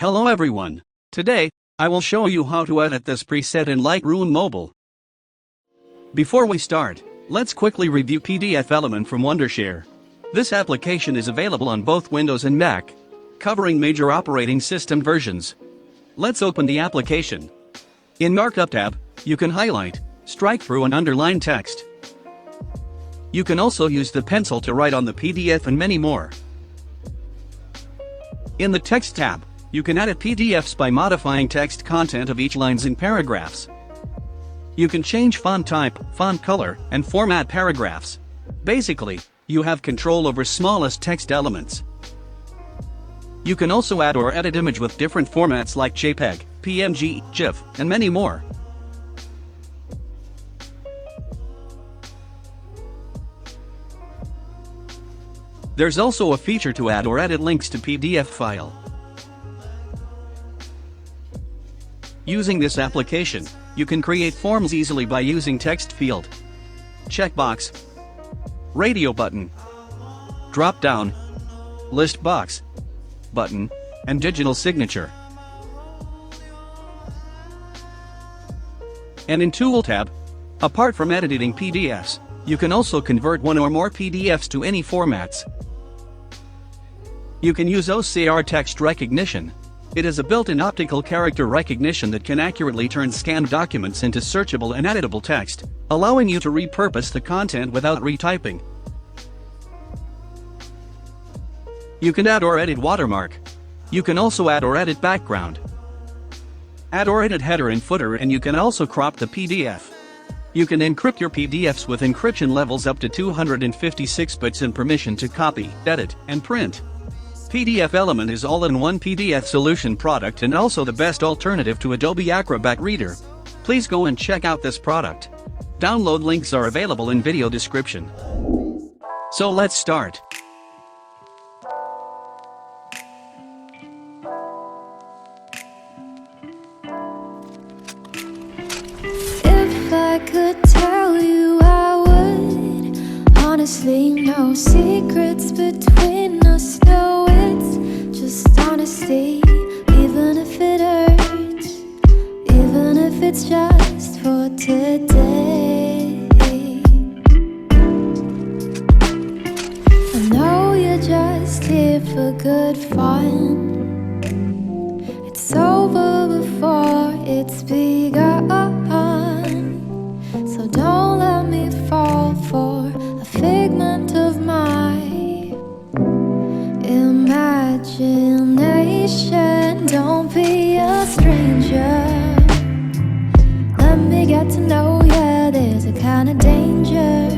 Hello everyone. Today, I will show you how to edit this preset in Lightroom Mobile. Before we start, let's quickly review PDF Element from Wondershare. This application is available on both Windows and Mac, covering major operating system versions. Let's open the application. In Markup tab, you can highlight, strike through and underline text. You can also use the pencil to write on the PDF and many more. In the Text tab, you can edit PDFs by modifying text content of each lines in paragraphs. You can change font type, font color, and format paragraphs. Basically, you have control over smallest text elements. You can also add or edit image with different formats like JPEG, PNG, GIF, and many more. There's also a feature to add or edit links to PDF file. Using this application, you can create forms easily by using text field, checkbox, radio button, drop down, list box, button, and digital signature. And in Tool tab, apart from editing PDFs, you can also convert one or more PDFs to any formats. You can use OCR text recognition. It is a built-in optical character recognition that can accurately turn scanned documents into searchable and editable text, allowing you to repurpose the content without retyping. You can add or edit watermark. You can also add or edit background. Add or edit header and footer, and you can also crop the PDF. You can encrypt your PDFs with encryption levels up to 256 bits and permission to copy, edit, and print. PDF Element is all-in-one PDF solution product and also the best alternative to Adobe Acrobat Reader. Please go and check out this product. Download links are available in video description. So let's start. If I could tell you, I would. Honestly, no secrets between us, no, it's just honesty. Even if it hurts, even if it's just for today. I know you're just here for good fun. It's over before it's begun. So don't let me fall for a figment of my imagination. Don't be a stranger. Let me get to know you. There's a kind of danger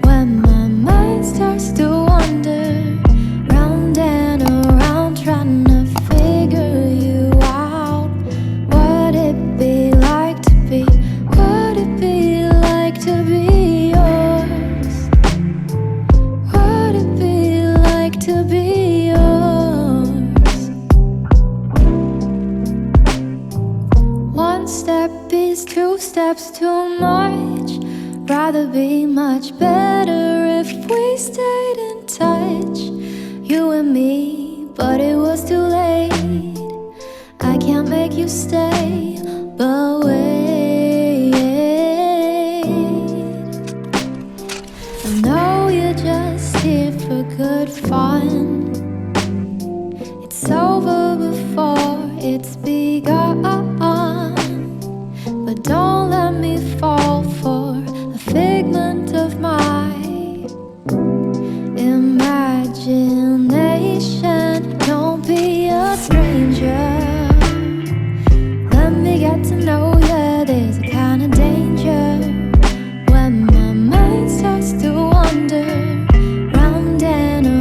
when my mind starts to wander round and around, trying to figure you out. Would it be like to be? Would it be like to be yours? Would it be like to be yours? One step is two steps too much. Rather be much better if we stayed in touch, you and me, but it was too late. I can't make you stay, but wait. I know you're just here for good fun. It's over before it's begun. But don't let me fall for a figment of my imagination. Don't be a stranger. Let me get to know you. There's a kind of danger when my mind starts to wander round and around.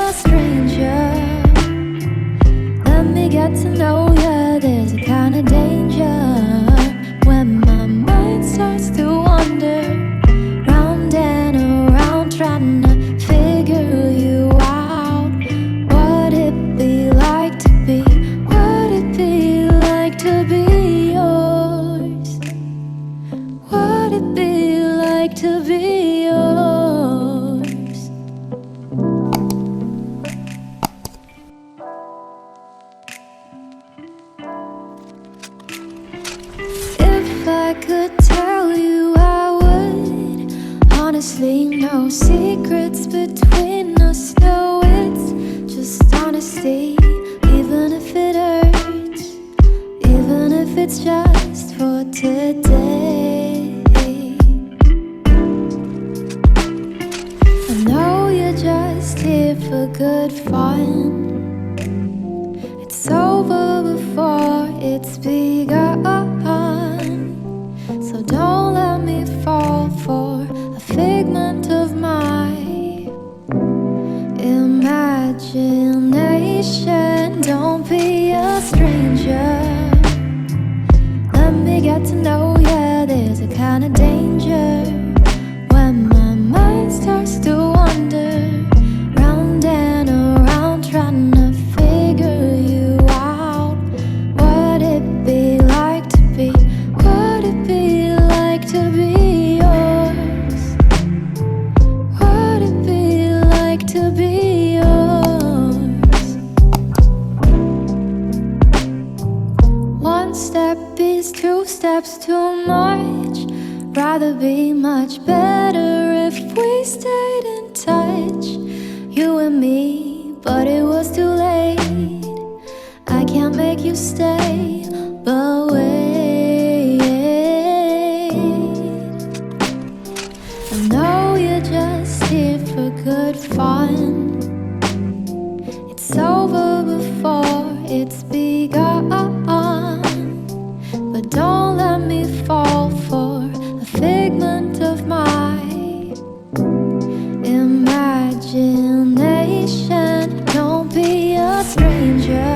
a stranger. Let me get to know ya. There's a kind of danger when my mind starts to wander round and around, trying to figure you out. What it be like to be? What it be like to be yours? What it be like to be yours? If I could tell you, I would. Honestly, no secrets between us. No, it's just honesty. Even if it hurts, even if it's just for today. I know you're just here for good fun. It's over before it's begun. So don't let me fall for a figment of my imagination. Don't be a stranger. Let me get to know ya. There's a kind of danger when my mind starts to wander round and around, trying to figure you out. What it be like to be? What it be like to be yours? What it be like to be yours? One step is two steps too much. Rather be much better if we stayed in touch, you and me, but it was too late. I can't make you stay, but wait. I know you're just here for good fun. It's over before it's begun. But don't let me fall for a figment of my imagination. Don't be a stranger.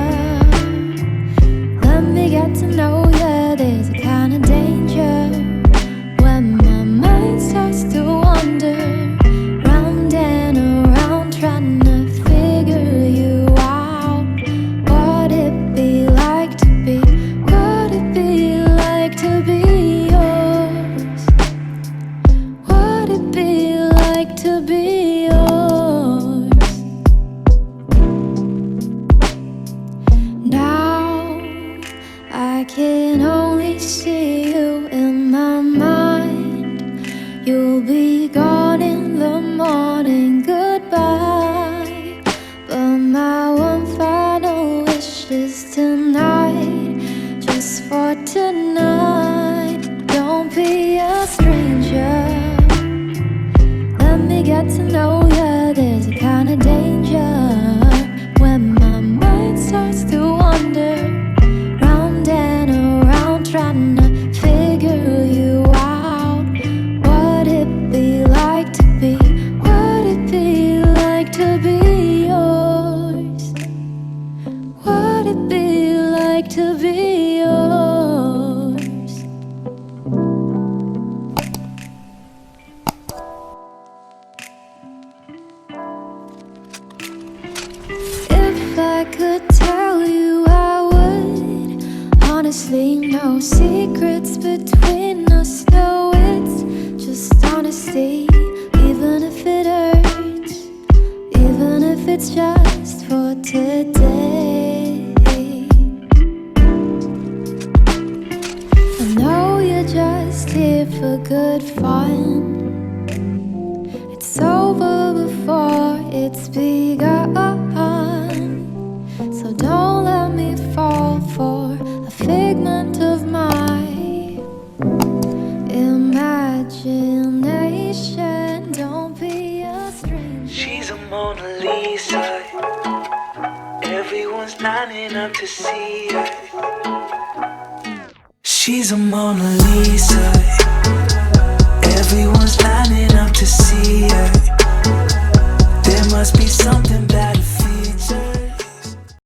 Let me get to know ya. There's a kind of danger when my mind starts to wander round and around, trying to figure you out. What it be like to be? What it be like to be yours? What it be like to be yours? Now I can only see you in my mind. You'll be gone in the morning, goodbye. But my one final wish is tonight, just for tonight. Don't be a stranger. Let me get to know ya. There's a kind of danger when my mind starts to wander round and around, trying to figure you out. What it be like to be? What it be like to be yours? What it be like to be yours? If I could tell you, I would. Honestly, no secrets between us. No, it's just honesty. Even if it hurts, even if it's just for today. I know you're just here for good fun. It's over before it's begun. So don't let me fall for a figment of my imagination. Don't be a stranger. She's a Mona Lisa. Everyone's lining up to see her. She's a Mona Lisa.